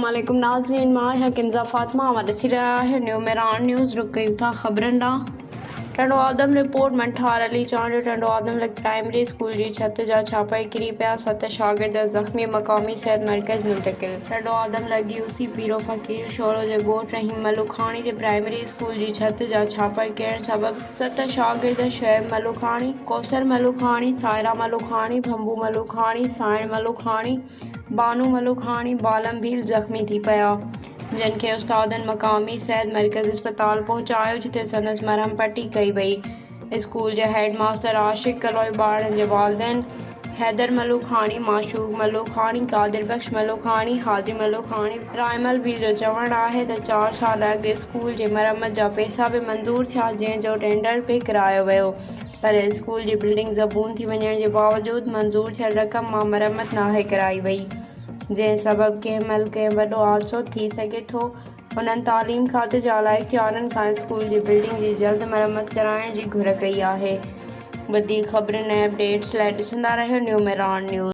अस्सलामुअलैकुम नाज़रीन, मां है किंज़ा फ़ातिमा। हमारे सिरा है न्यू मेरान न्यूज़ रुक गई था खबरन डा टंडो आदम रिपोर्ट मंठार अली चांडियो टंडो आदम लग प्राइमरी स्कूल जी छत जा छापाई किरी पिया 7 शागिर्द ज़ख्मी मकामी सेहत मरकज़ मुंतकिल। टंडो आदम लग यूसी पीरो फ़कीर शोरो जे गोठ रहीम मलुखानी जे प्राइमरी स्कूल जी छत जा छापाई करण सबब 7 शागिर्द शुएब मलुखानी, कौसर मलुखानी, सायरा मलुखानी, भंबू मलुखानी, साइण मलुखानी, बानू मलुखानी, बालम भील ज़ख्मी थी पिया, जिनके उस्तादन मकामी सेहत मरकज़ अस्पताल पहुंचायो जिते संदस मरहम पट्टी कई वई। स्कूल जे हेड मास्टर आशिक कलोई ॿारनि जे वालिदैन हैदर मलुखानी, माशूक मलुखानी, कादिर बख्श मलुखानी, हादी मलुखानी, रायमल भील जो चवण आहे त 4 साल अॻु स्कूल जे मरम्मत जा पैसा बि मंज़ूर थिया जंहिंजो टेंडर बि करायो वियो, पर स्कूल जी बिल्डिंग ज़बून थी वञण जे बावजूद मंज़ूर थियल रक़म मां मरम्मत नाहे कराई वई, जंहिं सबब कंहिं महिल कंहिं वॾो हादसो थी सघे थो। उन्हनि तालीम खाते जे आला इख्तियारनि खां स्कूल जी बिल्डिंग जी जल्द मरम्मत कराइण जी घुर कई आहे। वधीक ख़बरुनि ऐं अपडेट्स लाइ ॾिसंदा रहियो न्यू मेरान न्यूज़।